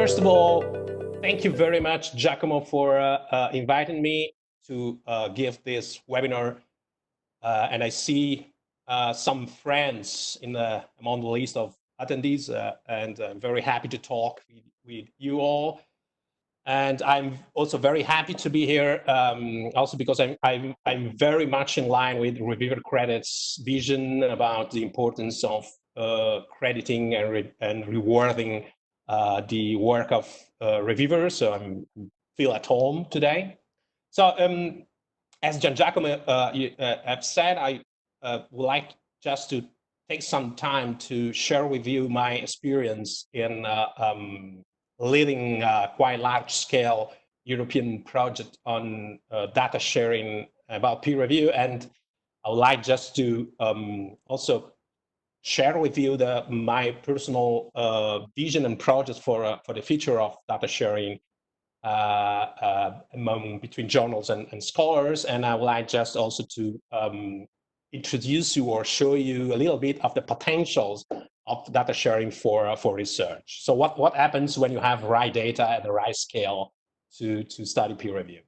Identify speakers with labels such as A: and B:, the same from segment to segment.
A: first of all, thank you very much, Giacomo, for inviting me to give this webinar. And I see some friends among the list of attendees, and I'm very happy to talk with you all. And I'm also very happy to be here, also because I'm very much in line with Reviewer Credit's vision about the importance of crediting and rewarding the work of reviewers. So I feel at home today. So as Gian Giacomo have said, I would like just to take some time to share with you my experience in leading a quite large-scale European project on data sharing about peer review. And I would like just to also share with you my personal vision and project for the future of data sharing between journals and scholars. And I would like just also to introduce you or show you a little bit of the potentials of data sharing for research. So what happens when you have right data at the right scale to study peer review?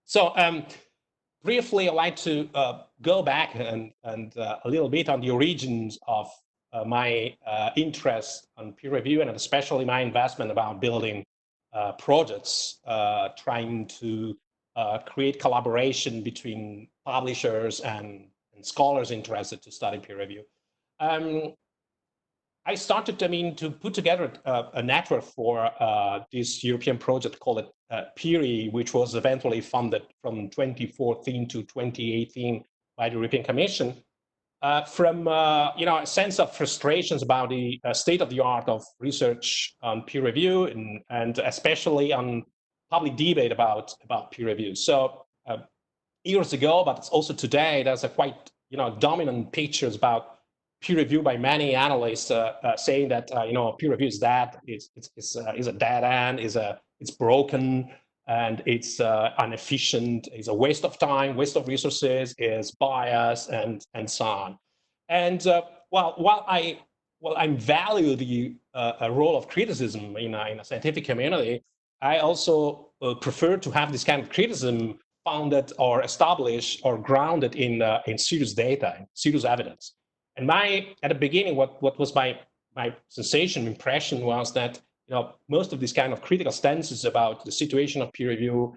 A: So briefly, I'd like to go back and a little bit on the origins of my interest on peer review, and especially my investment about building projects trying to create collaboration between publishers and scholars interested to study peer review. I started, to put together a network for this European project called Peere, which was eventually funded from 2014 to 2018 by the European Commission, from a sense of frustrations about the state of the art of research on peer review and especially on public debate about peer review. So years ago, but it's also today, there's a quite dominant pictures about peer review by many analysts saying that peer review is that it's a dead end, it's broken, and it's inefficient, it's a waste of time, waste of resources, is biased, and so on. And while I value the role of criticism in a scientific community, I also prefer to have this kind of criticism founded or established or grounded in serious data, in serious evidence. And at the beginning, what was my impression was that most of these kind of critical stances about the situation of peer review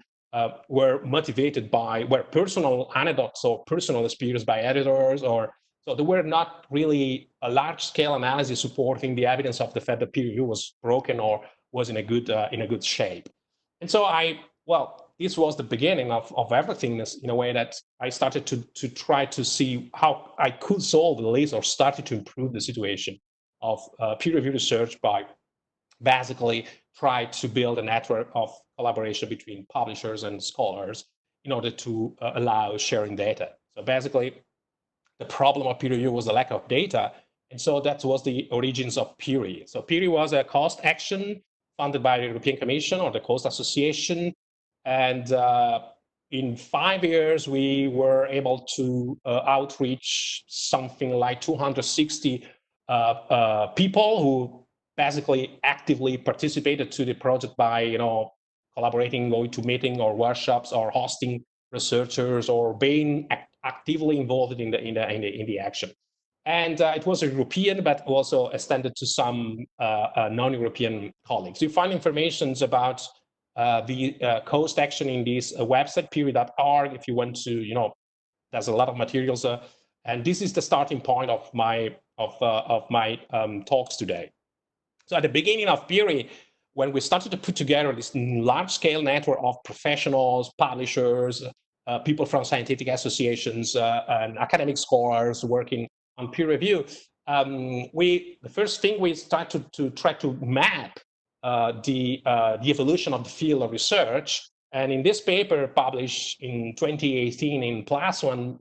A: were motivated by personal anecdotes or personal experience by editors, so there were not really a large-scale analysis supporting the evidence of the fact that peer review was broken or was in a good shape. And so this was the beginning of everything in a way that I started to try to see how I could solve the list or started to improve the situation of peer review research by basically try to build a network of collaboration between publishers and scholars in order to allow sharing data. So basically, the problem of peer review was the lack of data. And so that was the origins of Peere. So Peere was a cost action funded by the European Commission or the Coast Association. And in 5 years, we were able to outreach something like 260 people who basically actively participated to the project by collaborating, going to meeting or workshops, or hosting researchers, or being actively involved in the action. And it was European, but also extended to some non-European colleagues. You find information about the coast action in this website, peere.org, if you want to, there's a lot of materials. And this is the starting point of my talks today. So at the beginning of Peere, when we started to put together this large-scale network of professionals, publishers, people from scientific associations, and academic scholars working on peer review, the first thing we started to try to map the evolution of the field of research. And in this paper published in 2018 in PLAS ONE,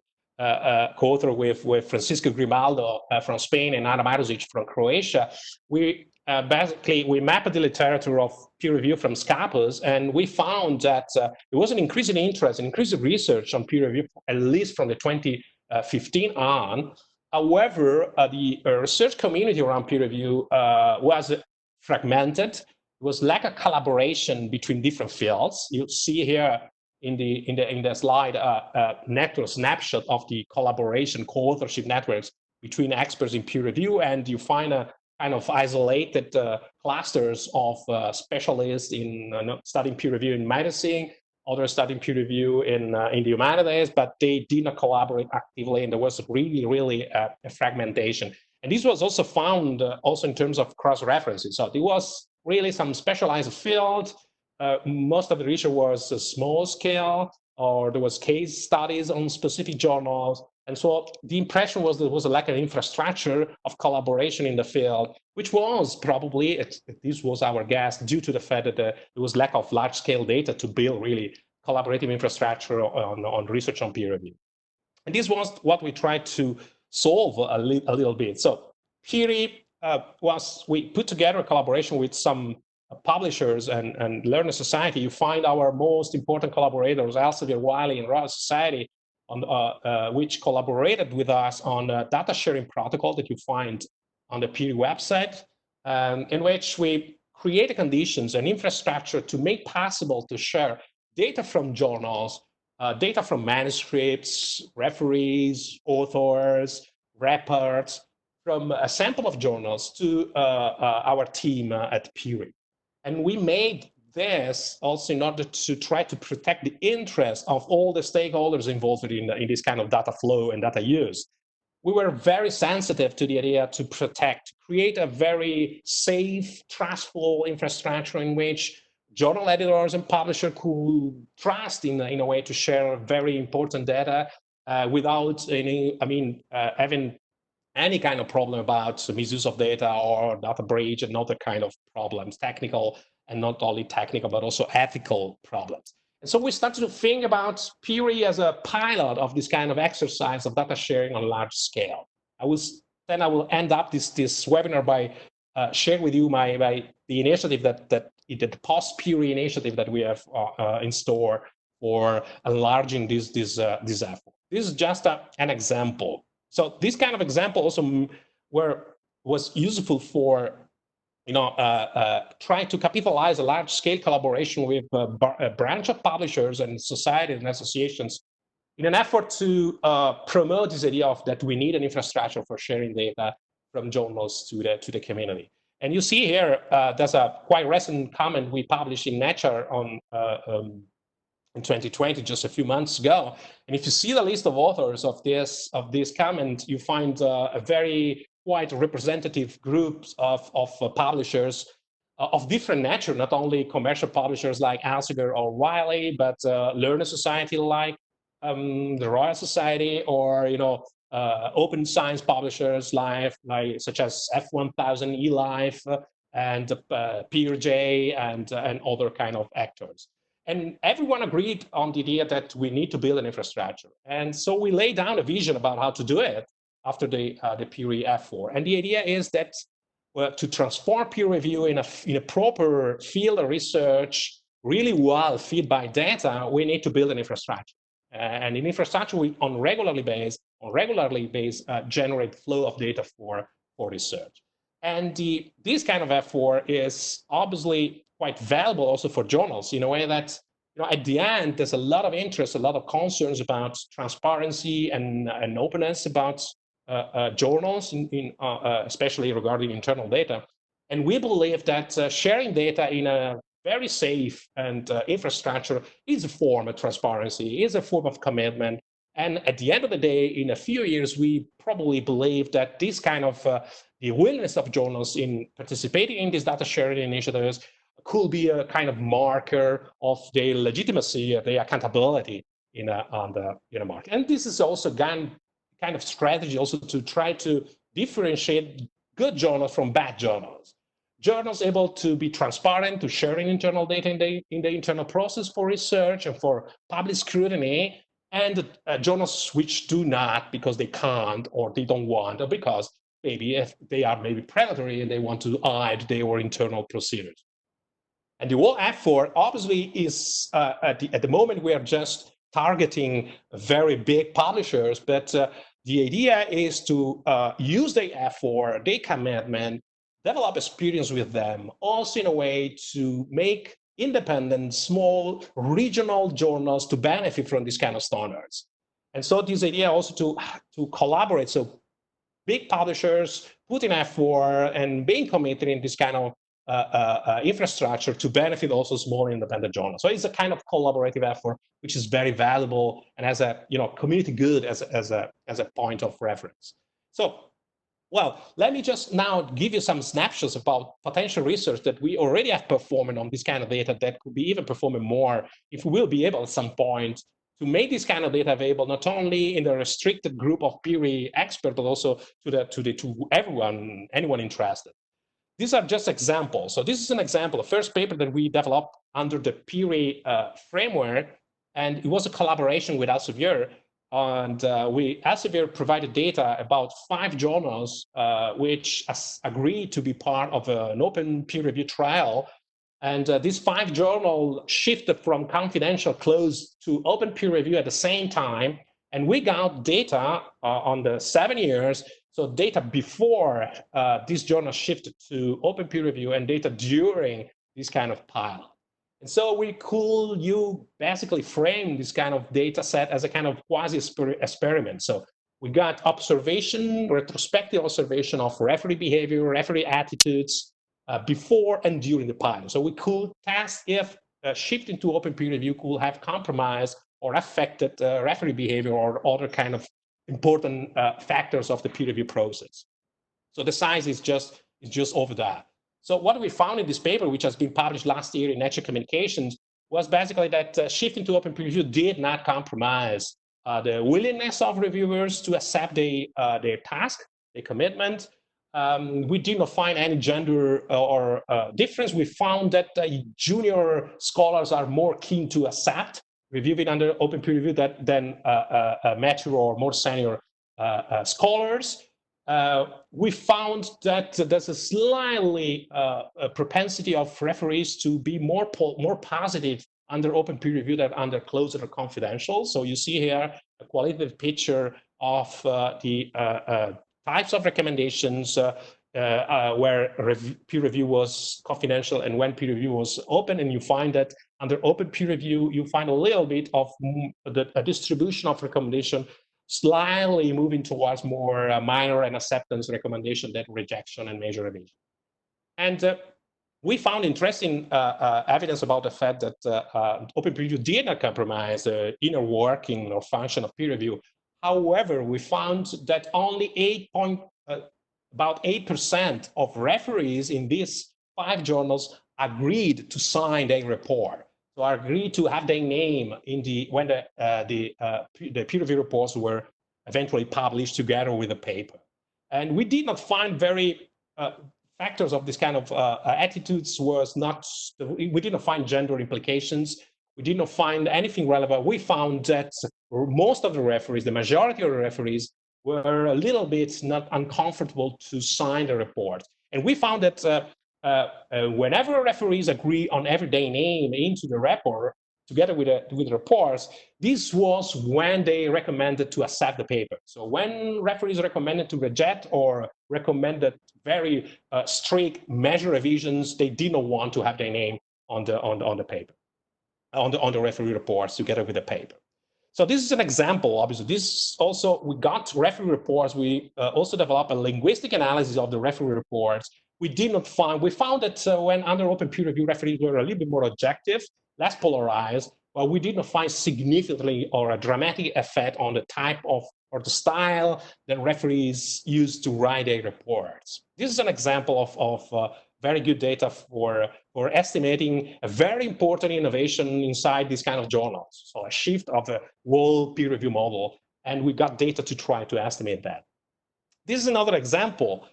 A: co-author with Francisco Grimaldo from Spain and Ana Maruzic from Croatia, we mapped the literature of peer review from Scapus, and we found that there was an increasing interest, an increasing research on peer review, at least from the 2015 on. However, the research community around peer review was fragmented, was lack of collaboration between different fields. You see here in the slide network snapshot of the collaboration co-authorship networks between experts in peer review, and you find a kind of isolated clusters of specialists in studying peer review in medicine, others studying peer review in the humanities, but they did not collaborate actively, and there was really a fragmentation. And this was also found also in terms of cross-references. So there was really some specialized field. Most of the research was small scale, or there was case studies on specific journals. And so the impression was there was a lack of infrastructure of collaboration in the field, which was probably, this was our guess, due to the fact that there was lack of large-scale data to build really collaborative infrastructure on research on peer review. And this was what we tried to solve a little bit. So Peere we put together a collaboration with some publishers and Learner Society. You find our most important collaborators, Elsevier, Wiley, and Royal Society, on which collaborated with us on a data sharing protocol that you find on the Peere website, in which we create conditions and infrastructure to make possible to share data from journals, data from manuscripts, referees, authors, reports, from a sample of journals to our team at Peere. And we made this also in order to try to protect the interest of all the stakeholders involved in this kind of data flow and data use. We were very sensitive to the idea to create a very safe, trustful infrastructure in which journal editors and publishers could trust in a way to share very important data without having any kind of problem about misuse of data or data breach and other kind of problems, technical and not only technical, but also ethical problems. And so we started to think about Peere as a pilot of this kind of exercise of data sharing on a large scale. I will end up this webinar by sharing with you the initiative the post-Peere initiative that we have in store for enlarging this effort. This is just an example. So this kind of example also was useful for trying to capitalize a large-scale collaboration with a branch of publishers and societies and associations in an effort to promote this idea of that we need an infrastructure for sharing data from journals to the community. And you see here, there's a quite recent comment we published in Nature in 2020, just a few months ago. And if you see the list of authors of this comment, you find a very quite representative groups of publishers of different nature, not only commercial publishers like Elsevier or Wiley, but Learner Society like the Royal Society, or open science publishers such as F1000 eLife and PeerJ and other kind of actors. And everyone agreed on the idea that we need to build an infrastructure. And so we laid down a vision about how to do it after the Peere F4. And the idea is that to transform peer review in a proper field of research, really well feed by data, we need to build an infrastructure. And in infrastructure, we on regularly base generate flow of data for research. And this kind of F4 is obviously quite valuable also for journals in a way that at the end there's a lot of interest, a lot of concerns about transparency and openness about journals, especially regarding internal data. And we believe that sharing data in a very safe and infrastructure is a form of transparency, is a form of commitment. And at the end of the day, in a few years, we probably believe that this kind of the willingness of journals in participating in these data sharing initiatives could be a kind of marker of their legitimacy, their accountability on the market. And this is also kind of strategy also to try to differentiate good journals from bad journals. Journals able to be transparent, to sharing internal data in the internal process for research and for public scrutiny, and journals which do not because they can't or they don't want, or because maybe if they are maybe predatory and they want to hide their internal procedures. And the whole effort obviously is at the moment we are just targeting very big publishers, but the idea is to use the effort, their commitment, develop experience with them, also in a way to make independent, small, regional journals to benefit from these kind of standards. And so this idea also to collaborate, so big publishers put in effort and being committed in this kind of infrastructure to benefit also small independent journals. So it's a kind of collaborative effort, which is very valuable and has a community good as a point of reference. So, well, let me just now give you some snapshots about potential research that we already have performed on this kind of data that could be even performing more if we will be able at some point to make this kind of data available not only in the restricted group of Peere experts, but also to everyone, anyone interested. These are just examples. So this is an example, the first paper that we developed under the Peere framework, and it was a collaboration with Elsevier. And Elsevier provided data about 5 journals which agreed to be part of an open peer review trial. And these 5 journals shifted from confidential closed to open peer review at the same time. And we got data on the 7 years. So data before this journal shifted to open peer review and data during this kind of pilot. And so we could basically frame this kind of data set as a kind of quasi-experiment. So we got retrospective observation of referee behavior, referee attitudes before and during the pilot. So we could test if shifting to open peer review could have compromised or affected referee behavior or other kind of important factors of the peer review process. So the size is just over that. So what we found in this paper, which has been published last year in Nature Communications, was basically that shifting to open peer review did not compromise the willingness of reviewers to accept their task, their commitment. We did not find any gender or difference. We found that junior scholars are more keen to accept reviewing under open peer review than mature or more senior scholars. We found that there's a slightly propensity of referees to be more positive under open peer review than under closed or confidential. So you see here a qualitative picture of the types of recommendations where peer review was confidential and when peer review was open. And you find that under open peer review, you find a little bit of a distribution of recommendation slightly moving towards more minor and acceptance recommendation than rejection and major revision. And we found interesting evidence about the fact that open peer review did not compromise the inner working or function of peer review. However, we found that only about 8% of referees in these 5 journals agreed to sign their report. So agreed to have their name in when the peer review reports were eventually published together with the paper. And we did not find very factors of this kind of attitudes we did not find gender implications. We did not find anything relevant. We found that most of the referees, the majority of the referees, were a little bit not uncomfortable to sign the report. And we found that whenever referees agree on everyday name into the report, together with the reports, this was when they recommended to accept the paper. So when referees recommended to reject or recommended very strict measure revisions, they did not want to have their name on the paper, on the referee reports together with the paper. So this is an example, obviously. This also, we got referee reports. We also developed a linguistic analysis of the referee reports. We found that when under open peer review, referees were a little bit more objective, less polarized, but we did not find significantly or a dramatic effect on the type of or the style that referees use to write their reports. This is an example of very good data for estimating a very important innovation inside these kind of journals. So a shift of the whole peer review model, and we got data to try to estimate that. This is another example.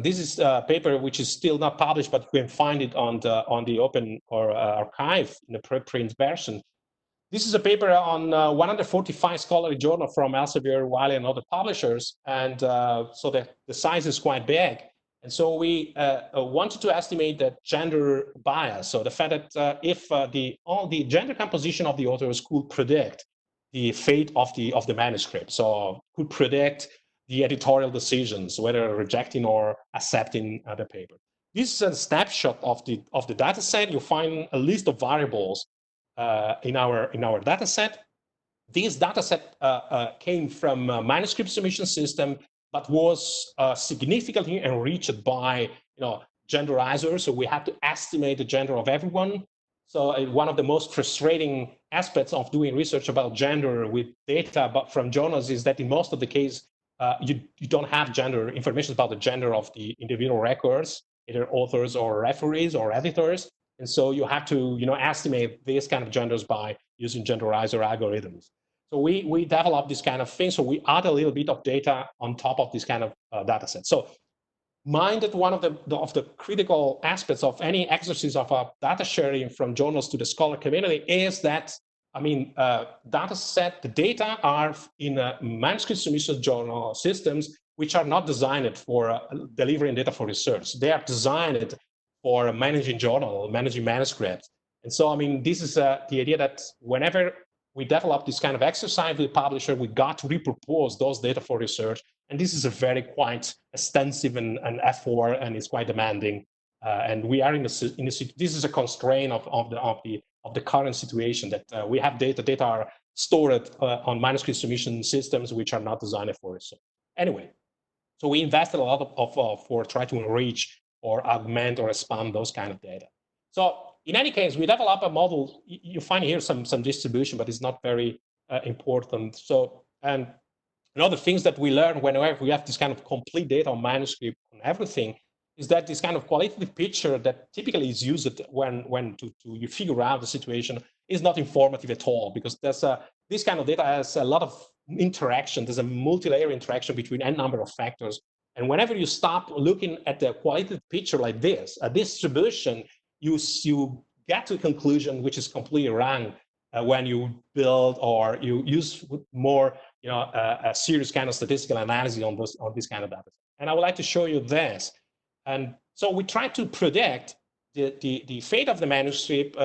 A: This is a paper which is still not published, but you can find it on the open or archive in the preprint version. This is a paper on 145 scholarly journals from Elsevier, Wiley, and other publishers, and so the size is quite big. And so we wanted to estimate the gender bias, so the fact that if all the gender composition of the authors could predict the fate of the manuscript, so could predict the editorial decisions, whether rejecting or accepting the paper. This is a snapshot of the data set. You find a list of variables in our data set. This data set came from a manuscript submission system, but was significantly enriched by genderizers. So we had to estimate the gender of everyone. So one of the most frustrating aspects of doing research about gender with data from journals is that in most of the case, you don't have gender information about the gender of the individual records, either authors or referees or editors. And so you have to estimate these kind of genders by using genderizer algorithms. So we developed this kind of thing. So we add a little bit of data on top of this kind of data set. So mind that one of the critical aspects of any exercise of data sharing from journals to the scholar community is that, data set, the data are in manuscript submission journal systems, which are not designed for delivering data for research. They are designed for managing journal, managing manuscripts. And so, this is the idea that whenever we develop this kind of exercise with publisher, we got to repurpose those data for research. And this is a very quite extensive and effort, and it's quite demanding. And we are this is a constraint of the current situation, that we have data are stored on manuscript submission systems which are not designed for research. Anyway, so we invested a lot for trying to enrich or augment or expand those kind of data. So in any case, we develop a model. You find here some distribution, but it's not very important. So, and other things that we learn whenever we have this kind of complete data on manuscript on everything is that this kind of qualitative picture that typically is used when you figure out the situation is not informative at all, because there's this kind of data has a lot of interaction. There's a multi-layer interaction between n number of factors. And whenever you stop looking at the qualitative picture like this, a distribution, you get to a conclusion which is completely wrong when you build or you use more a serious kind of statistical analysis on this kind of data. And I would like to show you this. And so we try to predict the fate of the manuscript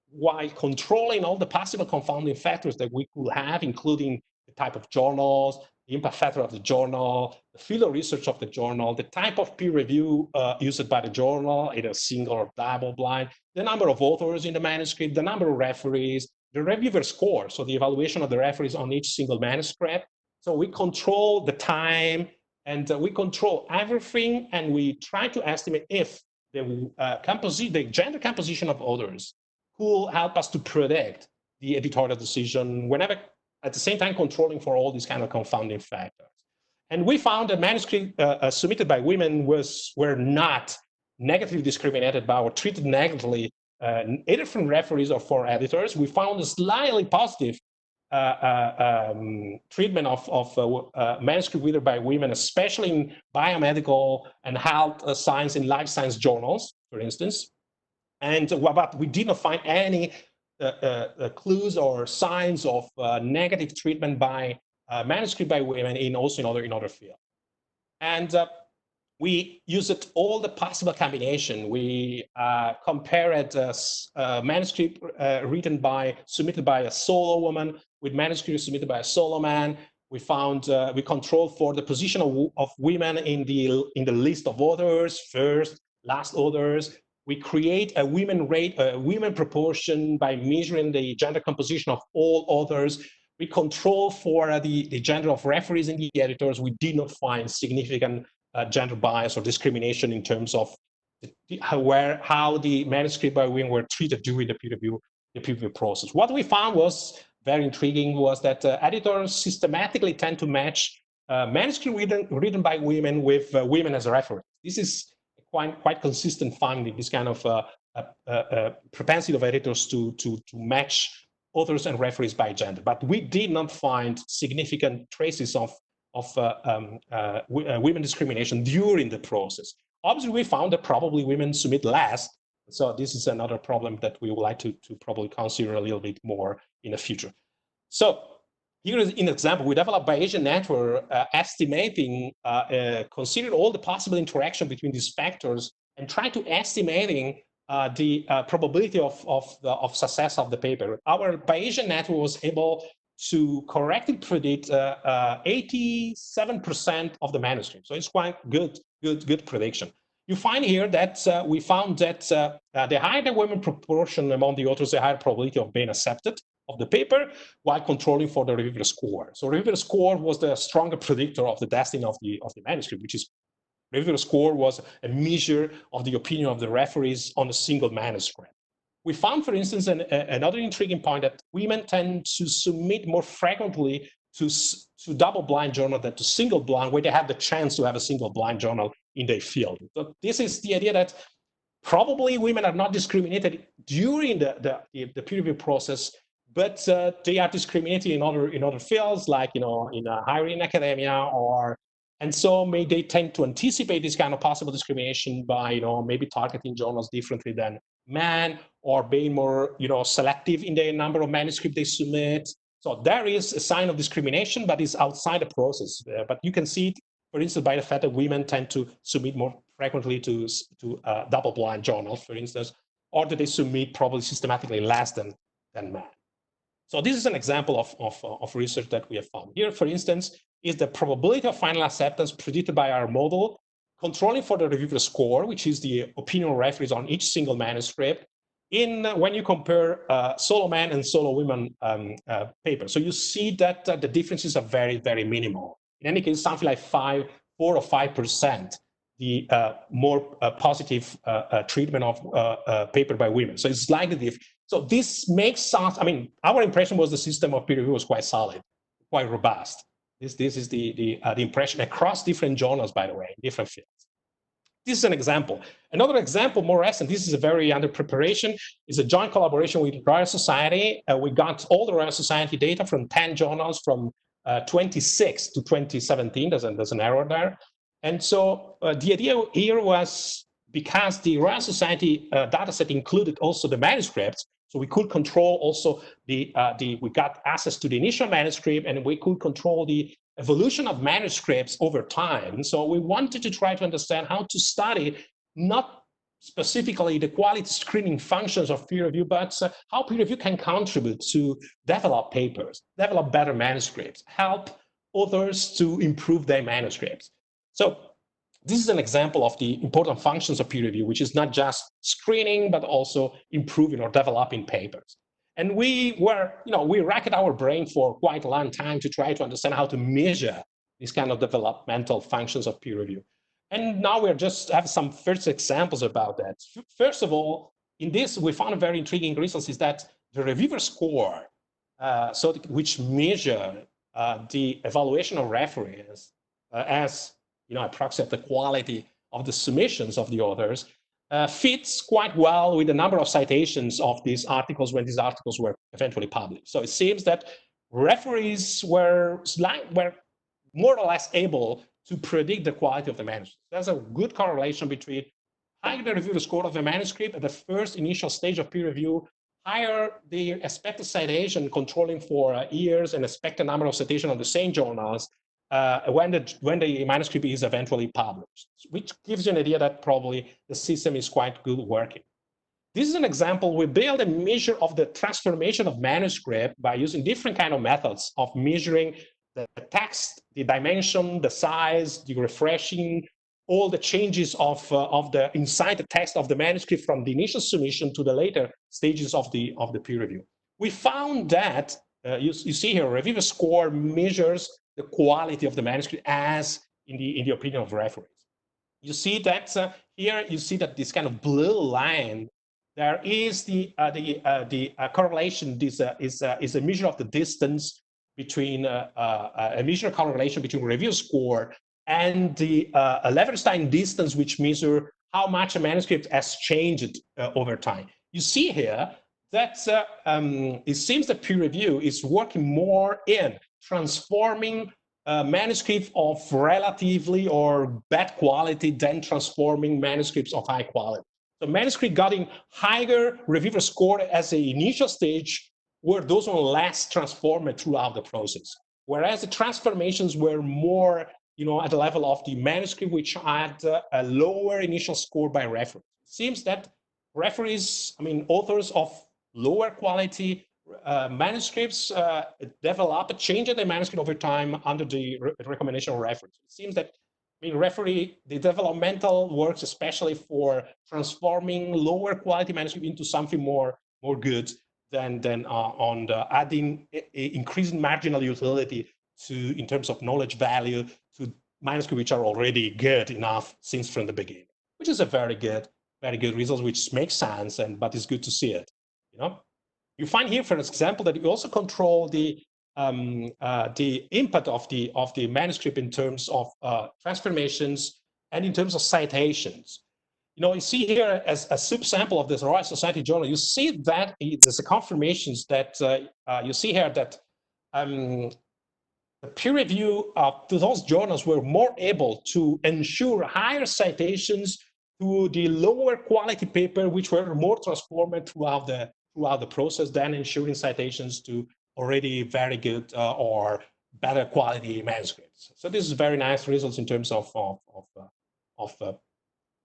A: while controlling all the possible confounding factors that we could have, including the type of journals, the impact factor of the journal, the field of research of the journal, the type of peer review used by the journal, either single or double blind, the number of authors in the manuscript, the number of referees, the reviewer score, so the evaluation of the referees on each single manuscript. So we control the time, and we control everything, and we try to estimate if the gender composition of authors could help us to predict the editorial decision, whenever at the same time controlling for all these kind of confounding factors. And we found that manuscripts submitted by women were not negatively discriminated by or treated negatively either from referees or for editors. We found a slightly positive treatment of manuscript reader by women, especially in biomedical and health science and life science journals, for instance. And but we did not find any clues or signs of negative treatment by manuscript by women in other fields. And we used all the possible combination. We compared manuscript submitted by a solo woman with manuscript submitted by a solo man. We found we controlled for the position of women in the list of authors, first, last authors. We create a women proportion by measuring the gender composition of all authors. We control for the gender of referees and the editors. We did not find significant gender bias or discrimination in terms of how the manuscript by women were treated during the peer review process. What we found was very intriguing, was that editors systematically tend to match manuscript written by women with women as a reference. This is quite consistent finding, this kind of propensity of editors to match authors and referees by gender. But we did not find significant traces of women discrimination during the process. Obviously, we found that probably women submit less. So this is another problem that we would like to probably consider a little bit more in the future. So here is an example. We developed Bayesian network estimating, considered all the possible interaction between these factors and try to estimating the probability of success of the paper. Our Bayesian network was able to correctly predict 87% of the manuscript. So it's quite good prediction. You find here that we found that the higher the women proportion among the authors, the higher probability of being accepted of the paper, while controlling for the reviewer score. So reviewer score was the stronger predictor of the destiny of the manuscript, which is reviewer score was a measure of the opinion of the referees on a single manuscript. We found, for instance, another intriguing point that women tend to submit more frequently to double-blind journal than to single-blind, where they have the chance to have a single-blind journal in their field. So this is the idea that probably women are not discriminated during the peer review process, but they are discriminated in other fields, like in higher in academia, and so they tend to anticipate this kind of possible discrimination by maybe targeting journals differently than men, or being more selective in the number of manuscripts they submit. So there is a sign of discrimination, but it's outside the process. But you can see it, for instance, by the fact that women tend to submit more frequently to double-blind journals, for instance, or that they submit probably systematically less than men. So this is an example of research that we have found. Here, for instance, is the probability of final acceptance predicted by our model, controlling for the reviewer score, which is the opinion referees on each single manuscript, when you compare solo men and solo women papers. So you see that the differences are very, very minimal. In any case, something like 4 or 5%, the more positive treatment of paper by women. So it's slightly different. So this makes us, our impression was the system of peer review was quite solid, quite robust. This is the impression across different journals, by the way, in different fields. This is an example. Another example, more recent, this is a very under preparation, is a joint collaboration with the Royal Society. We got all the Royal Society data from 10 journals from 26 to 2017. There's an error there. And so the idea here was, because the Royal Society dataset included also the manuscripts, so we could control also we got access to the initial manuscript, and we could control the evolution of manuscripts over time. So we wanted to try to understand how to study not specifically the quality screening functions of peer review, but how peer review can contribute to develop papers, develop better manuscripts, help authors to improve their manuscripts. So this is an example of the important functions of peer review, which is not just screening, but also improving or developing papers. And we racked our brain for quite a long time to try to understand how to measure these kind of developmental functions of peer review. And now we just have some first examples about that. First of all, in this, we found a very intriguing result is that the reviewer score, which measure the evaluation of referees as a proxy of the quality of the submissions of the authors, fits quite well with the number of citations of these articles when these articles were eventually published. So it seems that referees were more or less able to predict the quality of the manuscript. There's a good correlation between higher the reviewer score of the manuscript at the first initial stage of peer review, higher the expected citation controlling for years and expected number of citations on the same journals, when the manuscript is eventually published, which gives you an idea that probably the system is quite good working. This is an example. We build a measure of the transformation of manuscript by using different kind of methods of measuring the text, the dimension, the size, the refreshing, all the changes of the inside the text of the manuscript from the initial submission to the later stages of the peer review. We found that you see here, reviewer score measures the quality of the manuscript as in the opinion of referees. You see that here, you see that this kind of blue line, there is the correlation. This is a measure of the distance between a measure correlation between review score and the Leverstein distance, which measure how much a manuscript has changed over time. You see here that it seems that peer review is working more in transforming manuscripts of relatively or bad quality than transforming manuscripts of high quality. So manuscript getting higher reviewer score as an initial stage were those one less transformed throughout the process. Whereas the transformations were more, at the level of the manuscript, which had a lower initial score by reference. It seems that referees, authors of lower quality manuscripts develop, change the manuscript over time under the recommendation of referees. It seems that, I mean, the developmental works especially for transforming lower quality manuscript into something more good than on the adding increasing marginal utility to, in terms of knowledge value, to manuscripts which are already good enough since from the beginning, which is a very good result, which makes sense, but it's good to see it. You know, you find here, for example, that you also control the input of the manuscript in terms of transformations and in terms of citations. You know, you see here as a subsample of this Royal Society journal, you see that there's a confirmations that you see here that the peer review of those journals were more able to ensure higher citations to the lower quality paper, which were more transformed throughout the process than ensuring citations to already very good or better quality manuscripts. So this is very nice results in terms of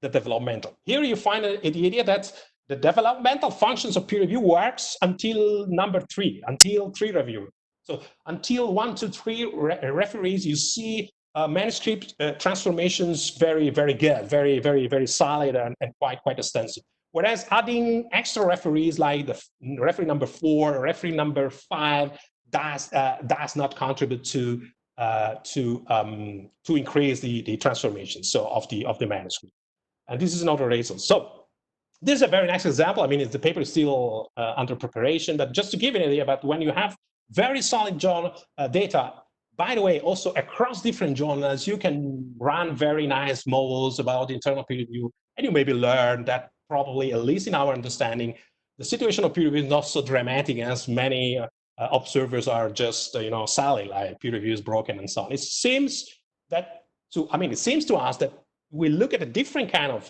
A: the developmental. Here you find the idea that the developmental functions of peer review works until number 3, until 3 review. So until 1 to 3 referees, you see manuscript transformations very good, very solid and quite extensive. Whereas adding extra referees like the referee number 4, referee number 5 does not contribute to increase the transformation of the manuscript. And this is another reason. So this is a very nice example. I mean, the paper is still under preparation, but just to give you an idea about when you have very solid journal data, by the way, also across different journals, you can run very nice models about internal peer review, and you maybe learn that probably, at least in our understanding, the situation of peer review is not so dramatic as many observers are just, selling, like peer review is broken and so on. It seems it seems to us that we look at a different kind of,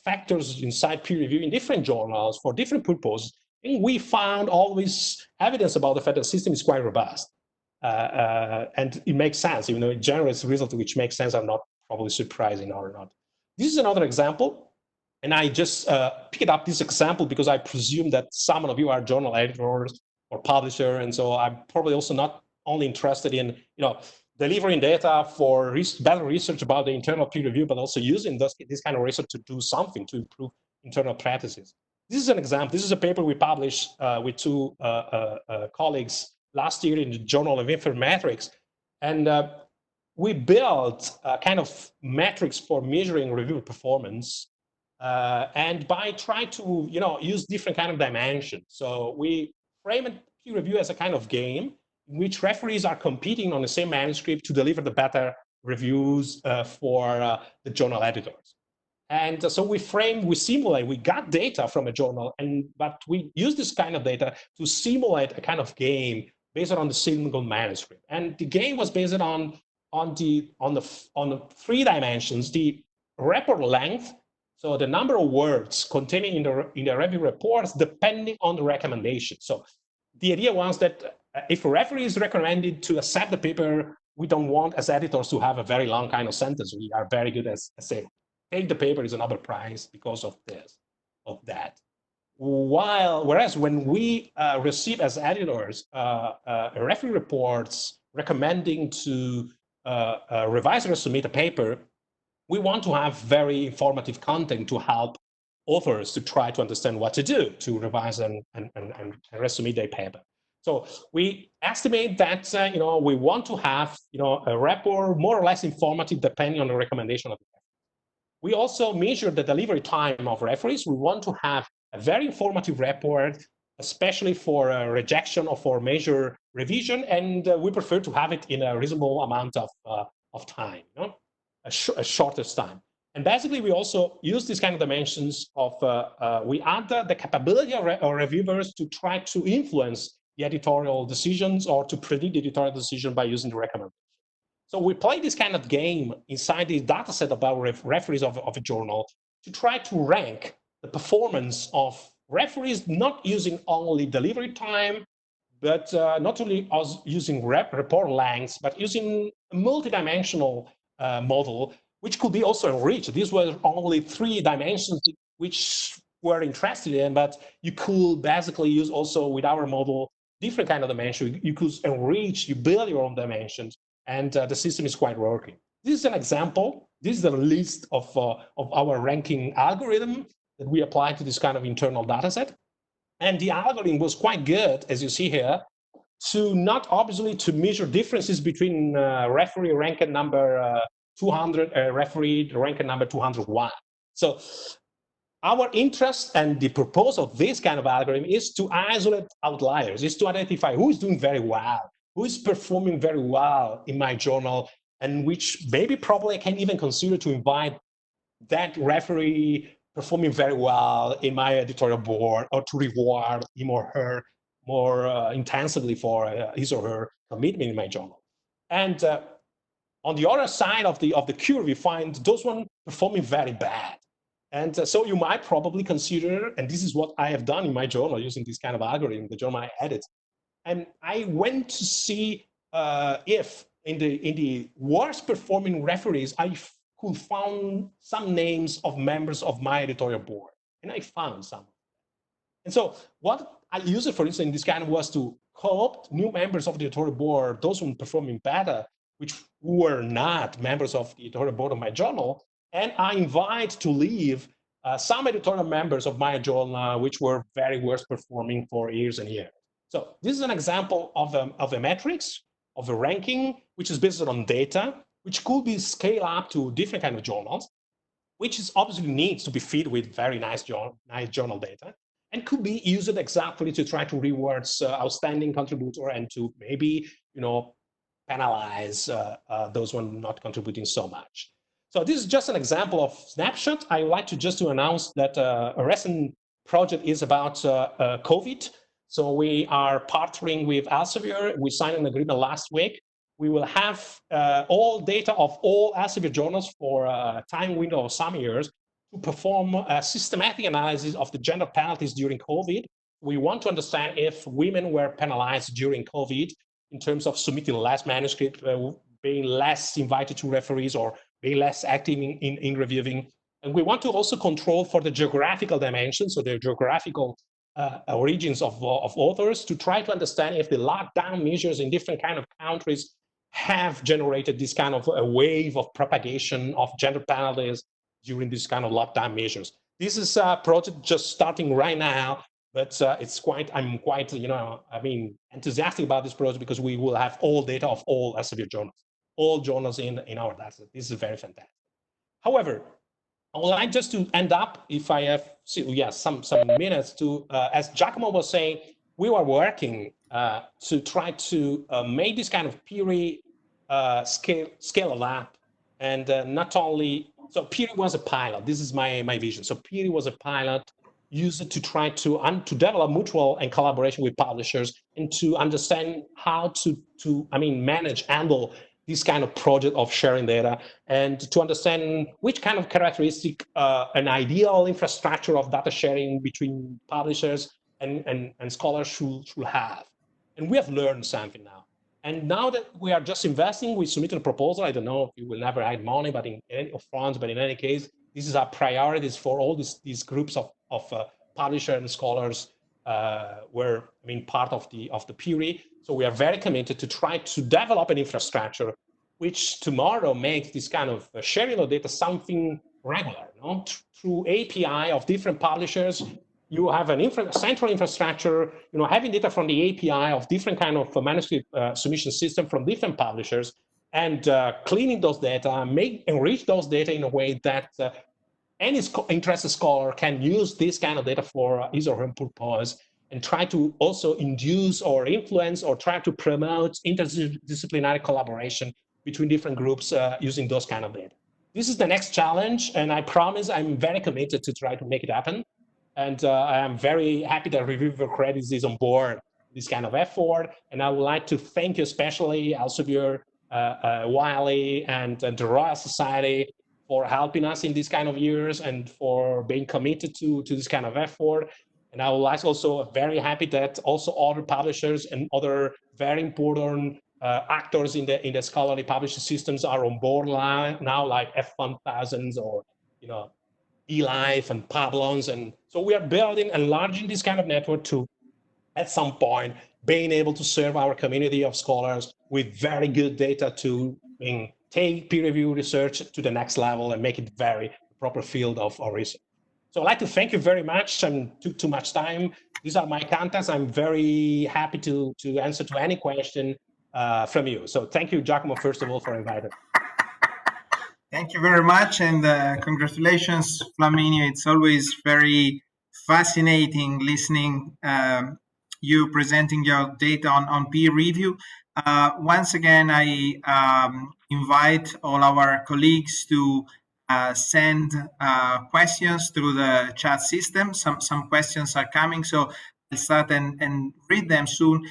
A: factors inside peer review in different journals for different purposes, and we found always evidence about the fact that the system is quite robust. And it makes sense, even though it generates results which make sense are not probably surprising or not. This is another example, and I just picked up this example because I presume that some of you are journal editors or publisher, and so I'm probably also not only interested in delivering data for better research about the internal peer review, but also using this kind of research to do something to improve internal practices. This is an example. This is a paper we published with 2 colleagues last year in the Journal of Informatics, and we built a kind of metrics for measuring review performance, and by trying to use different kind of dimensions. So we frame peer review as a kind of game in which referees are competing on the same manuscript to deliver the better reviews for the journal editors. And so we simulate, we got data from a journal, but we use this kind of data to simulate a kind of game based on the single manuscript. And the game was based on the 3 dimensions: the report length, so the number of words containing in the review reports depending on the recommendation. So the idea was that if a referee is recommended to accept the paper, we don't want as editors to have a very long kind of sentence. We are very good at saying, take the paper is another prize because of that. Whereas when we receive as editors referee reports recommending to revise or submit a paper, we want to have very informative content to help authors to try to understand what to do to revise and resubmit their paper. So we estimate that we want to have a report more or less informative depending on the recommendation of the paper. We also measure the delivery time of referees. We want to have a very informative report, especially for rejection or for major revision, and we prefer to have it in a reasonable amount of time, a shortest time. And basically, we also use these kind of dimensions of, we add the capability of reviewers to try to influence the editorial decisions or to predict the editorial decision by using the recommendation. So we play this kind of game inside the data set about referees of a journal to try to rank the performance of referees, not using only delivery time, but not only using report lengths, but using a multidimensional model, which could be also enriched. These were only 3 dimensions which were interested in, but you could basically use also with our model different kind of dimension. You could enrich, you build your own dimensions, and the system is quite working. This is an example. This is the list of our ranking algorithm that we applied to this kind of internal data set. And the algorithm was quite good, as you see here, to not obviously to measure differences between referee ranked number 200, referee ranked number 201. So our interest and the purpose of this kind of algorithm is to isolate outliers, is to identify who is doing very well, who is performing very well in my journal, and which maybe probably I can even consider to invite that referee performing very well in my editorial board, or to reward him or her more intensively for his or her commitment in my journal. And on the other side of the curve, we find those ones performing very bad. And so you might probably consider, and this is what I have done in my journal using this kind of algorithm, the journal I edit. And I went to see if in the worst performing referees, I could find some names of members of my editorial board. And I found some. And so what I used, for instance, in this kind of was to co-opt new members of the editorial board, those who were performing better, which were not members of the editorial board of my journal. And I invite to leave some editorial members of my journal, which were very worst performing for years and years. So this is an example of a matrix, of a ranking, which is based on data, which could be scaled up to different kind of journals, which is obviously needs to be fed with very nice journal data, and could be used exactly to try to reward outstanding contributor and to maybe, penalize those one not contributing so much. So this is just an example of snapshot. I would like to just to announce that a recent project is about COVID. So we are partnering with Elsevier. We signed an agreement last week. We will have all data of all Elsevier journals for a time window of some years to perform a systematic analysis of the gender penalties during COVID. We want to understand if women were penalized during COVID in terms of submitting less manuscript, being less invited to referees, or being less active in reviewing. And we want to also control for the geographical dimensions, so the geographical origins of authors, to try to understand if the lockdown measures in different kind of countries have generated this kind of a wave of propagation of gender penalties during this kind of lockdown measures. This is a project just starting right now, but I'm quite enthusiastic about this project because we will have all data of all Elsevier journals, all journals in our data. This is very fantastic. However, I would like just to end up, if I have some minutes to, as Giacomo was saying, we were working to try to make this kind of Peere scale up, and not only, so Peere was a pilot. This is my vision. So Peere was a pilot used to try to develop mutual and collaboration with publishers, and to understand how to manage, handle this kind of project of sharing data, and to understand which kind of characteristic an ideal infrastructure of data sharing between publishers and scholars should have. And we have learned something now. And now that we are just investing, we submitted a proposal. I don't know if we will never have money, but in any case, this is our priorities for all these groups of publishers and scholars were part of the Peere. So we are very committed to try to develop an infrastructure which tomorrow makes this kind of sharing of data something regular. Through API of different publishers, you have an central infrastructure, having data from the API of different kind of manuscript submission system from different publishers, and cleaning those data, enrich those data in a way that any interested scholar can use this kind of data for his or her purpose, and try to also induce or influence or try to promote interdisciplinary collaboration between different groups using those kind of data. This is the next challenge, and I promise I'm very committed to try to make it happen. And I am very happy that Reviewer Credits is on board this kind of effort. And I would like to thank you especially, Elsevier, Wiley, and the Royal Society for helping us in these kind of years and for being committed to this kind of effort. And I would like also very happy that also other publishers and other very important actors in the scholarly publishing systems are on board now, like F1000s or eLife and Pablons. And so we are building, enlarging this kind of network to, at some point, being able to serve our community of scholars with very good data to take peer review research to the next level and make it very proper field of research. So I'd like to thank you very much. And took too much time. These are my contacts. I'm very happy to answer to any question from you. So thank you, Giacomo, first of all, for inviting.
B: Thank you very much, and congratulations, Flaminio. It's always very fascinating listening you presenting your data on peer review. Once again, I invite all our colleagues to send questions through the chat system. Some questions are coming, so I'll start and read them soon.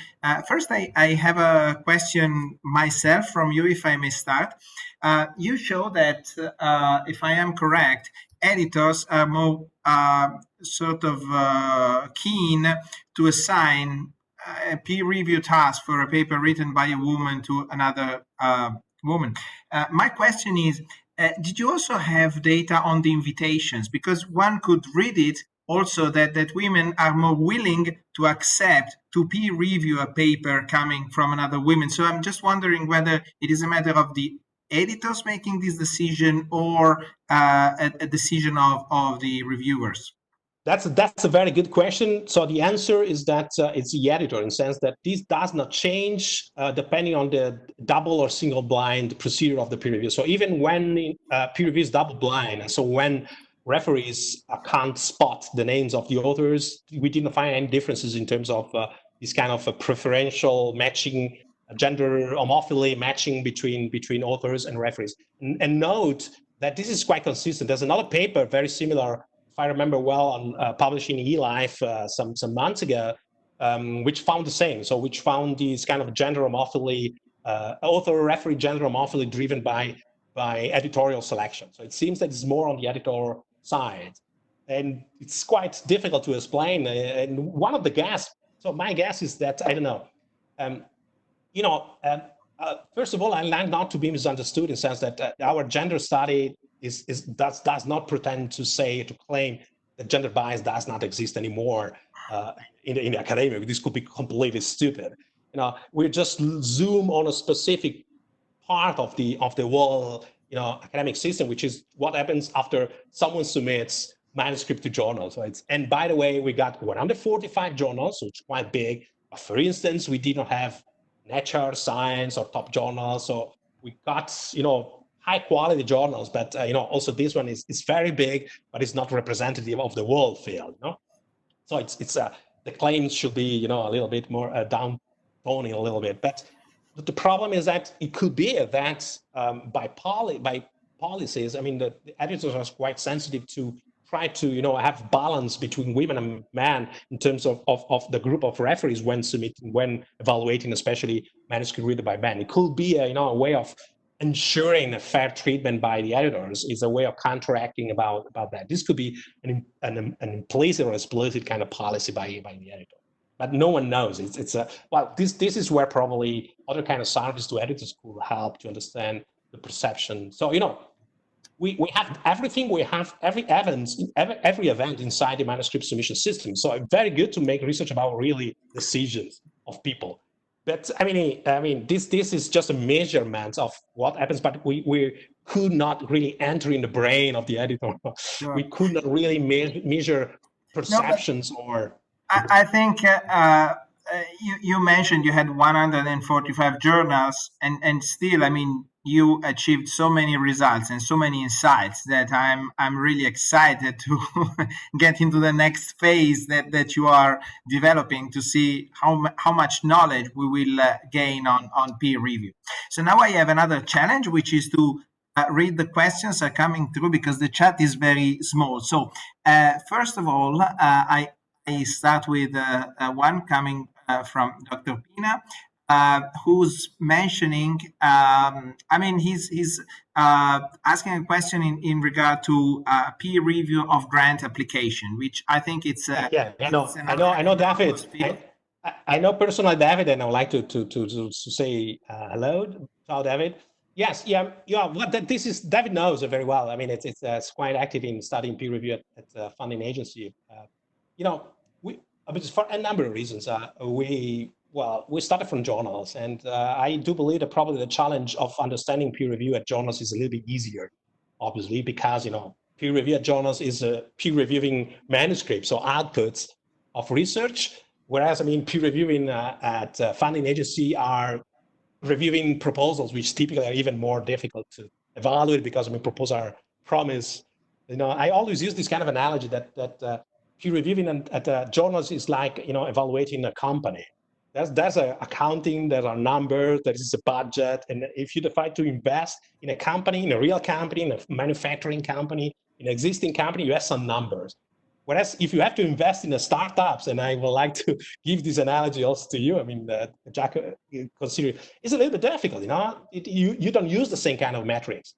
B: First, I have a question myself from you, if I may start. You show that, if I am correct, editors are more sort of keen to assign a peer review task for a paper written by a woman to another woman. My question is, did you also have data on the invitations? Because one could read it also that women are more willing to accept to peer review a paper coming from another woman. So I'm just wondering whether it is a matter of the editors making this decision or a decision of the reviewers.
A: That's a very good question. So the answer is that it's the editor, in the sense that this does not change depending on the double or single blind procedure of the peer review. So even when peer review is double blind, and so when referees can't spot the names of the authors, we didn't find any differences in terms of this kind of a preferential matching, gender homophily matching between authors and referees. And note that this is quite consistent. There's another paper very similar, if I remember well, on published in eLife some months ago, which found the same. So which found these kind of gender homophily, author-referee gender homophily driven by editorial selection. So it seems that it's more on the editor side. And it's quite difficult to explain. And one of the guesses, so my guess is that, I don't know, first of all, I like not to be misunderstood in the sense that our gender study does not pretend to claim that gender bias does not exist anymore in the academia. This could be completely stupid. We just zoom on a specific part of the whole academic system, which is what happens after someone submits manuscript to journals. So and by the way, we got 145 journals, so it's quite big. But for instance, we did not have Nature, Science, or top journals. So we got high quality journals, but also this one is very big, but it's not representative of the whole field. So it's the claims should be a little bit more down-toning a little bit. But the problem is that it could be that by policies, I mean, the editors are quite sensitive to try to have balance between women and men in terms of the group of referees when submitting, when evaluating, especially manuscript written by men. It could be a way of ensuring a fair treatment by the editors, is a way of counteracting about that. This could be an implicit or explicit kind of policy by the editor, but no one knows. It's this is where probably other kind of service to editors could help to understand the perception. So we have everything. We have every event inside the manuscript submission system. So it's very good to make research about really decisions of people. But I mean, this is just a measurement of what happens. But we could not really enter in the brain of the editor. Sure. We could not really measure perceptions or.
B: I think you mentioned you had 145 journals, and still, I mean, you achieved so many results and so many insights that I'm really excited to get into the next phase that you are developing to see how much knowledge we will gain on peer review. So now I have another challenge, which is to read the questions are coming through because the chat is very small. So first of all, I start with one coming from Dr. Pina. Who's mentioning, he's asking a question in regard to peer review of grant application, which I think it's
A: I know David. I know personally David, and I would like to say hello, David. Yes, yeah. What this is, David knows it very well. I mean, it's quite active in studying peer review at the funding agency. You know, I mean, for a number of reasons. We started from journals, and I do believe that probably the challenge of understanding peer review at journals is a little bit easier, obviously, because peer review at journals is peer reviewing manuscripts or outputs of research, whereas I mean peer reviewing at funding agency are reviewing proposals, which typically are even more difficult to evaluate because I mean proposals are promised. I always use this kind of analogy that peer reviewing at journals is like evaluating a company. There's a accounting, there are numbers, there is a budget, and if you decide to invest in a company, in a real company, in a manufacturing company, in an existing company, you have some numbers. Whereas if you have to invest in a startups, and I would like to give this analogy also to you, I mean, Jack, consider it's a little bit difficult, you don't use the same kind of metrics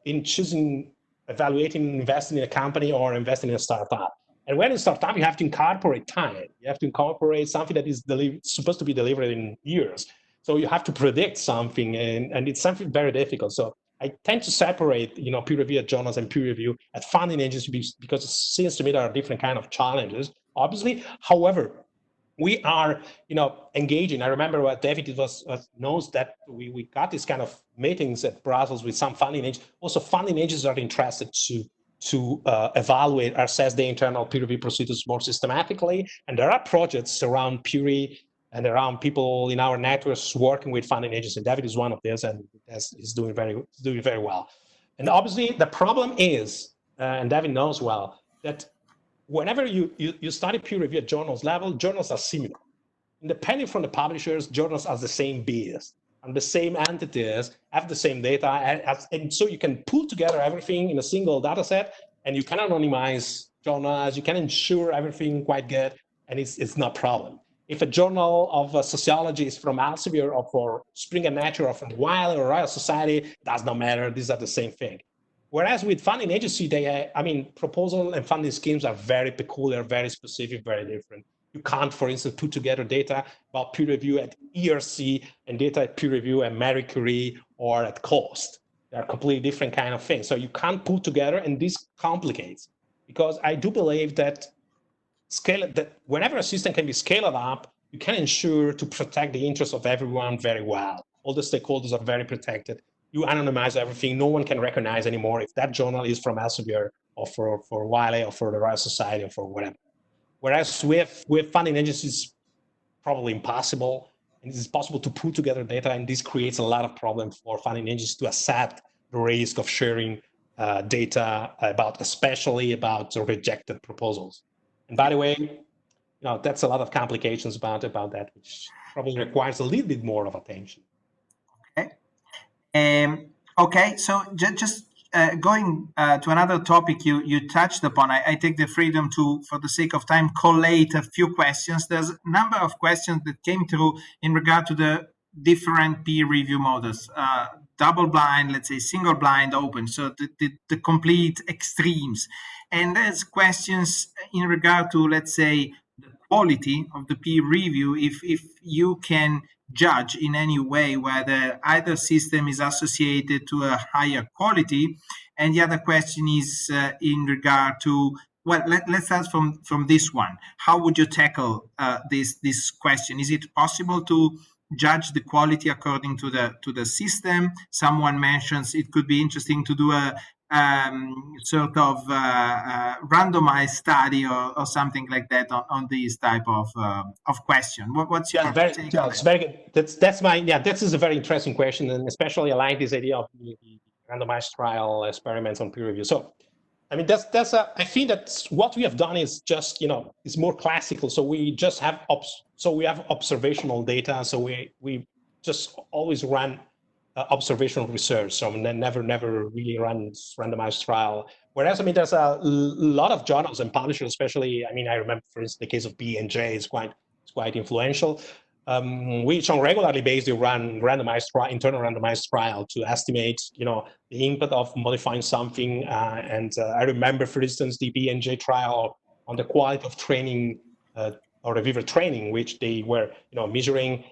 A: in choosing, evaluating, investing in a company or investing in a startup. And when in startup, you have to incorporate time. You have to incorporate something that is supposed to be delivered in years. So you have to predict something, and it's something very difficult. So I tend to separate, peer review at journals and peer review at funding agencies because it seems to me there are different kind of challenges, obviously. However, we are, engaging. I remember what David knows that we got this kind of meetings at Brussels with some funding agencies. Also, funding agencies are interested to evaluate, assess the internal peer review procedures more systematically. And there are projects around Peere and around people in our networks working with funding agencies. And David is one of these, and is doing very well. And obviously, the problem is, and David knows well, that whenever you study peer review at journals level, journals are similar. Independent from the publishers, journals are the same beings, and the same entities have the same data. And so you can pull together everything in a single data set, and you can anonymize journals, you can ensure everything quite good, and it's not a problem. If a journal of sociology is from Elsevier or for Springer Nature or from Wiley or Royal Society, it does not matter. These are the same thing. Whereas with funding agency, proposal and funding schemes are very peculiar, very specific, very different. You can't, for instance, put together data about peer review at ERC and data at peer review at Marie Curie or at cost. They're completely different kind of things. So you can't put together, and this complicates, because I do believe that whenever a system can be scaled up, you can ensure to protect the interests of everyone very well. All the stakeholders are very protected. You anonymize everything. No one can recognize anymore if that journal is from Elsevier or for Wiley or for the Royal Society or for whatever. Whereas with funding agencies, probably impossible. And it's possible to put together data, and this creates a lot of problems for funding agencies to accept the risk of sharing data especially about the rejected proposals. And by the way, that's a lot of complications about that, which probably requires a little bit more of attention.
B: Okay. Okay. So just going to another topic you touched upon, I take the freedom to, for the sake of time, collate a few questions. There's a number of questions that came through in regard to the different peer review models. Double blind, let's say single blind, open, so the complete extremes. And there's questions in regard to, let's say, the quality of the peer review, if you can judge in any way whether either system is associated to a higher quality. And the other question is in regard to, well, let's start from this one. How would you tackle this question? Is it possible to judge the quality according to the system? Someone mentions it could be interesting to do a sort of randomized study or something like that on these type of question. What's your take on
A: it's very good. This is a very interesting question, and especially I like this idea of the randomized trial experiments on peer review. So, I mean, I think that what we have done is just, is more classical. So we just have observational data. So we just always run observational research. So then never really run randomized trial. Whereas, I mean, there's a lot of journals and publishers, especially, I mean, I remember, for instance, the case of B&J is quite influential, which on regularly basis they run internal randomized trial to estimate, the input of modifying something. And I remember, for instance, the B&J trial on the quality of training or reviewer training, which they were, measuring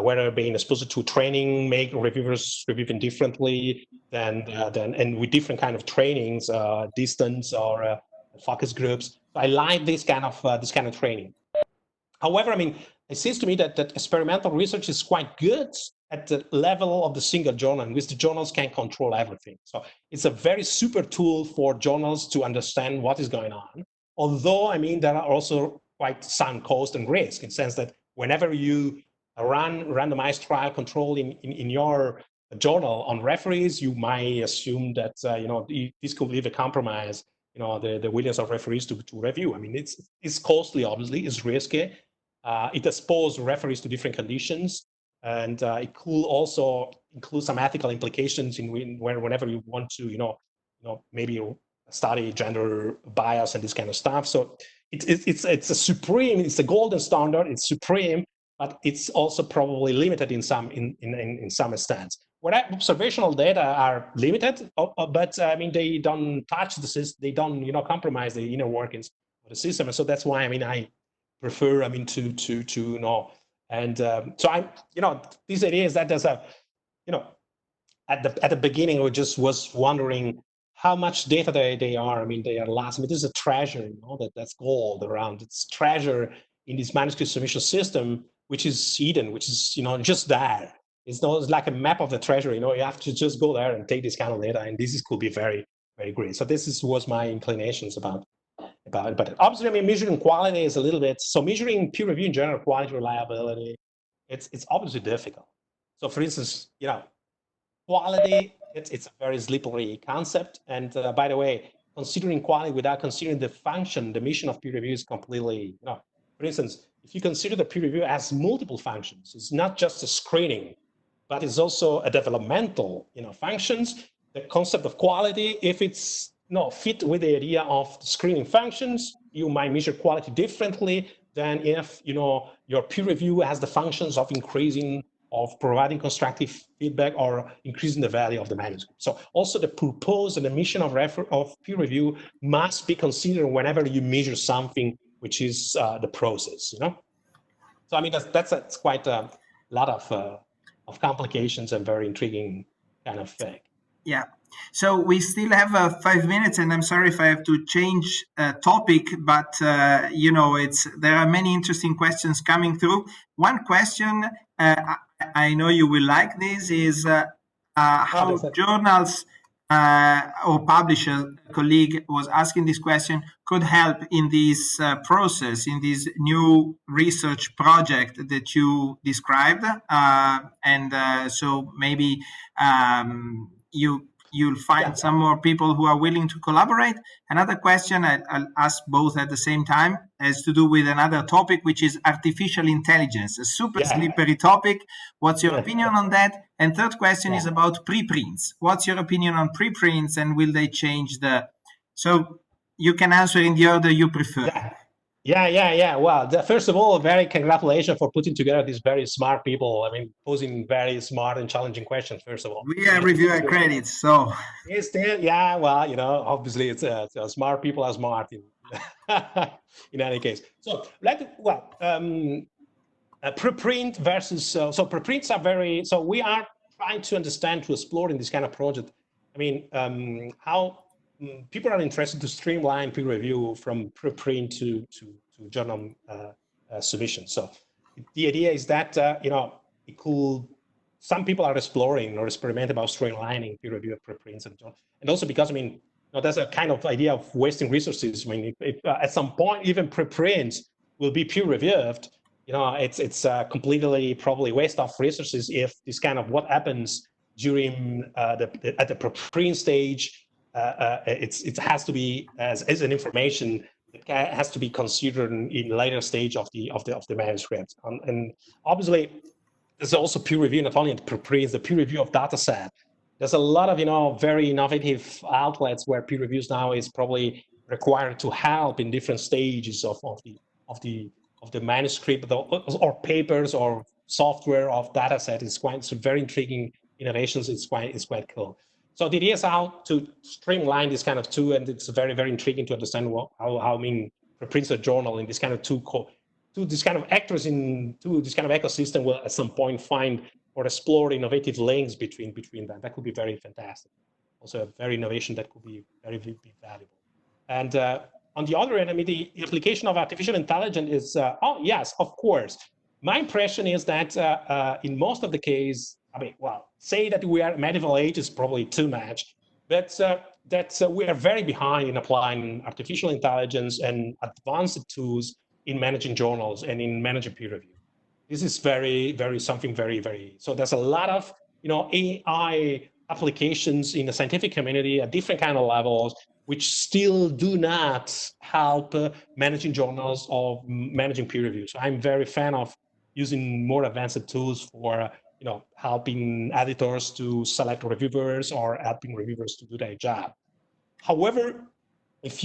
A: whether being exposed to training make reviewers reviewing differently and with different kind of trainings, distance or focus groups. So I like this kind of training. However, I mean, it seems to me that experimental research is quite good at the level of the single journal, in which the journals can control everything. So it's a very super tool for journals to understand what is going on. Although, I mean, there are also quite some cost and risk in the sense that whenever you run randomized trial control in your journal on referees, you might assume that this could leave a compromise, the willingness of referees to review. I mean, it's costly, obviously, it's risky. It exposes referees to different conditions, and it could also include some ethical implications whenever you want to, maybe study gender bias and this kind of stuff. So it's a golden standard. It's supreme, but it's also probably limited in some extent. Where observational data are limited, but I mean they don't touch the system. They don't compromise the inner workings of the system, and so that's why I prefer to know. And so I'm this idea is that there's a at the beginning I just was wondering how much data they are. I mean, they are lost. I mean, this is a treasure, that's gold around. It's treasure in this manuscript submission system, which is hidden, which is just there. It's like a map of the treasure. You have to just go there and take this kind of data, and this could be very, very great. So this was my inclinations about it. But obviously, I mean, measuring quality is a little bit. So measuring peer review in general, quality, reliability, it's obviously difficult. So for instance, quality, it's a very slippery concept. And by the way, considering quality without considering the function, the mission of peer review is completely, for instance, if you consider the peer review as multiple functions, it's not just a screening, but it's also a developmental, functions. The concept of quality, if it's fit with the idea of screening functions, you might measure quality differently than if, your peer review has the functions of increasing, of providing constructive feedback or increasing the value of the manuscript. So also the purpose and the mission of peer review must be considered whenever you measure something, which is the process, So I mean, that's quite a lot of complications and very intriguing kind of thing.
B: Yeah. So we still have 5 minutes, and I'm sorry if I have to change topic, but there are many interesting questions coming through. One question I know you will like this is how journals or publisher colleague was asking this question could help in this process, in this new research project that you described, and so maybe you'll find some more people who are willing to collaborate. Another question I'll ask both at the same time has to do with another topic, which is artificial intelligence, a super slippery topic. What's your opinion on that? And third question is about preprints. What's your opinion on preprints, and will they change so you can answer in the order you prefer.
A: Yeah. Well, first of all, very congratulations for putting together these very smart people. I mean, posing very smart and challenging questions, first of all.
B: We are reviewer credits, so.
A: Well, obviously it's smart people are smart in any case. So, preprint versus, so preprints are very, so we are trying to understand, to explore in this kind of project, I mean, how people are interested to streamline peer review from preprint to journal submission. So the idea is that it could. Some people are exploring or experimenting about streamlining peer review of preprints and also because there's a kind of idea of wasting resources. I mean, if at some point even preprints will be peer reviewed, it's completely probably waste of resources if this kind of what happens during at the preprint stage. It has to be as an information that has to be considered in later stage of the manuscript, and obviously there's also peer review not only in preprints, the peer review of data set. There's a lot of very innovative outlets where peer reviews now is probably required to help in different stages of the manuscript or papers or software of data set. It's very intriguing innovations. It's quite cool. So the idea is how to streamline this kind of tool, and it's very, very intriguing to understand how preprints a journal in this kind of two these kind of actors into this kind of ecosystem will at some point find or explore innovative links between them. That could be very fantastic. Also, a very innovation that could be very valuable. And on the other end, I mean, the application of artificial intelligence is, oh, yes, of course. My impression is that in most of the case, I mean, well, say that we are medieval age is probably too much, but we are very behind in applying artificial intelligence and advanced tools in managing journals and in managing peer review. This is something very, so there's a lot of, AI applications in the scientific community at different kind of levels, which still do not help managing journals or managing peer review. So I'm very fan of using more advanced tools for, helping editors to select reviewers or helping reviewers to do their job. However, if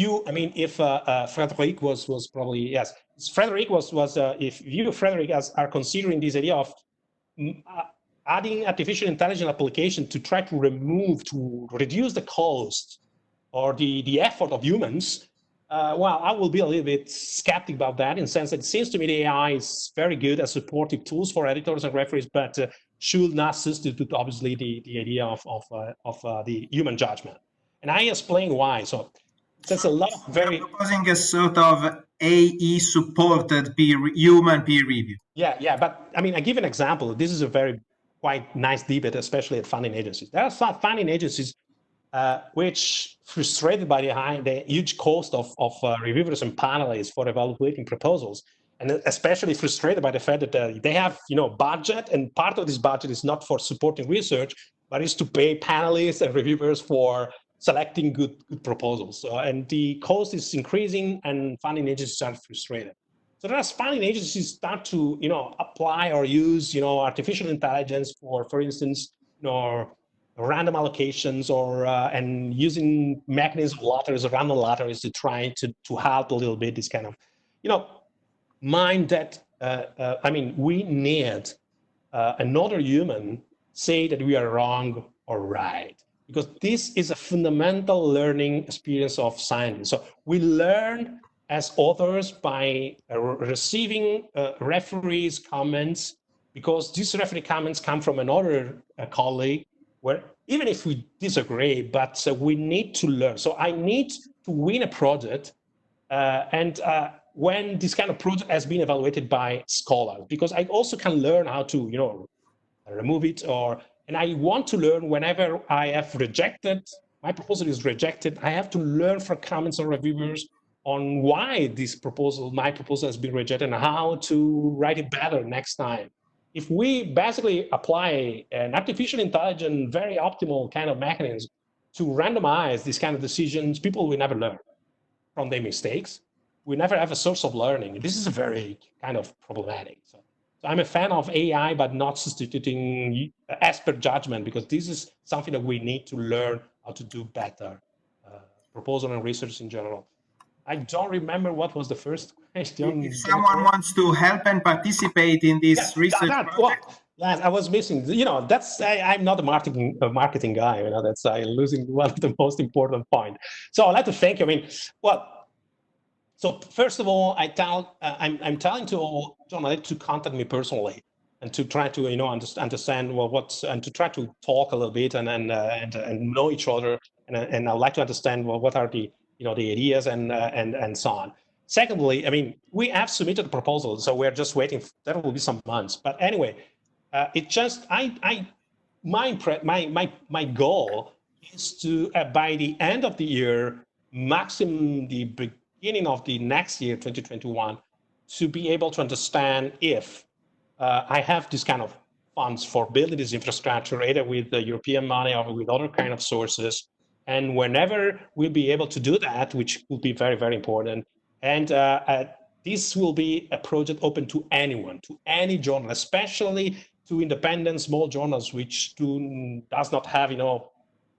A: Frederick was probably, yes, Frederick if you, Frederick, are considering this idea of adding artificial intelligence application to try to reduce the cost or the effort of humans, well, I will be a little bit skeptic about that in the sense that it seems to me the AI is very good as supportive tools for editors and referees, but should not substitute, obviously, the idea of the human judgment. And I explain why. So there's a lot of very...
B: You're proposing a sort of AI-supported human peer review.
A: Yeah, but I mean, I give an example. This is a very quite nice debate, especially at funding agencies. There are some funding agencies which, frustrated by the huge cost of reviewers and panelists for evaluating proposals, and especially frustrated by the fact that they have budget, and part of this budget is not for supporting research, but is to pay panelists and reviewers for selecting good proposals. So, and the cost is increasing, and funding agencies are frustrated. So as funding agencies start to apply or use artificial intelligence for instance, random allocations or and using mechanisms of lotteries or random lotteries to try to help a little bit this kind of mind that I mean, we need another human say that we are wrong or right, because this is a fundamental learning experience of science. So we learn as authors by receiving referees' comments, because these referee comments come from another colleague, where even if we disagree, but we need to learn. So I need to win a project, and when this kind of project has been evaluated by scholars, because I also can learn how to remove it, and I want to learn whenever I have rejected, my proposal is rejected, I have to learn from comments of reviewers on why my proposal has been rejected and how to write it better next time. If we basically apply an artificial intelligence, very optimal kind of mechanism to randomize these kind of decisions, people will never learn from their mistakes. We never have a source of learning. This is very kind of problematic. So I'm a fan of AI, but not substituting expert judgment, because this is something that we need to learn how to do better, proposal and research in general. I don't remember what was the first question.
B: If someone wants to help and participate in this research project.
A: Well, I was missing. I'm not a marketing guy. That's losing one of the most important point. So I'd like to thank you. I mean, so first of all, I'm telling to all journalists to contact me personally and to try to understand and to try to talk a little bit and know each other, and I'd like to understand what are the the ideas and so on. Secondly, I mean, we have submitted a proposal, so we're just waiting. There will be some months, but anyway, it just my goal is to by the end of the year, maximum the beginning of the next year, 2021, to be able to understand if I have this kind of funds for building this infrastructure, either with the European money or with other kind of sources. And whenever we'll be able to do that, which will be very, very important, and this will be a project open to anyone, to any journal, especially to independent small journals, which does not have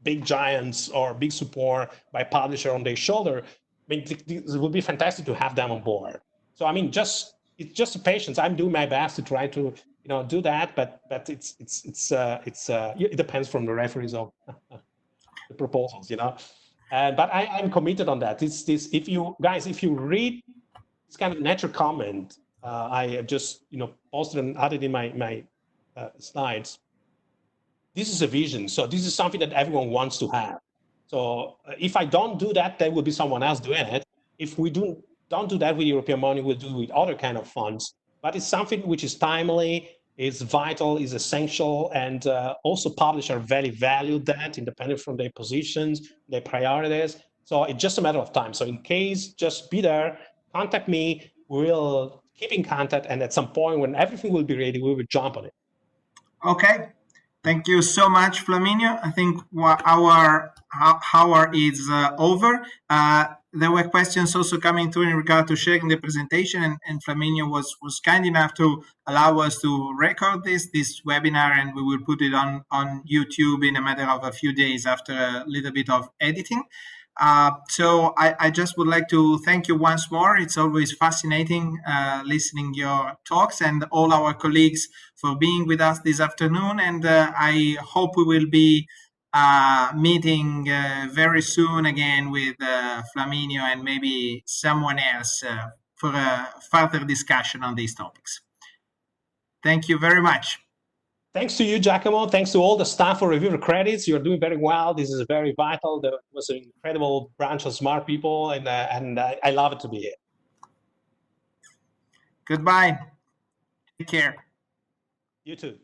A: big giants or big support by publisher on their shoulder. I mean, it will be fantastic to have them on board. So I mean, it's just a patience. I'm doing my best to try to do that, but it depends from the referees of the proposals, but I'm committed on that. If you read this kind of natural comment I have just posted and added in my slides. This is a vision. So this is something that everyone wants to have. So if I don't do that, there will be someone else doing it. If we don't do that with European money, we'll do it with other kind of funds. But it's something which is timely, is vital, is essential, and also publishers very value that, independent from their positions, their priorities. So it's just a matter of time. So in case, just be there, contact me. We'll keep in contact, and at some point when everything will be ready, we will jump on it.
B: Okay. Thank you so much, Flaminio. I think our hour is over. There were questions also coming through in regard to sharing the presentation, and Flaminio was kind enough to allow us to record this webinar, and we will put it on YouTube in a matter of a few days after a little bit of editing. So I just would like to thank you once more. It's always fascinating listening your talks, and all our colleagues for being with us this afternoon. And I hope we will be meeting very soon again with Flaminio and maybe someone else for a further discussion on these topics. Thank you very much.
A: Thanks to you, Giacomo. Thanks to all the staff for reviewer credits. You're doing very well. This is very vital. There was an incredible branch of smart people, and I love it to be here.
B: Goodbye. Take care.
A: You too.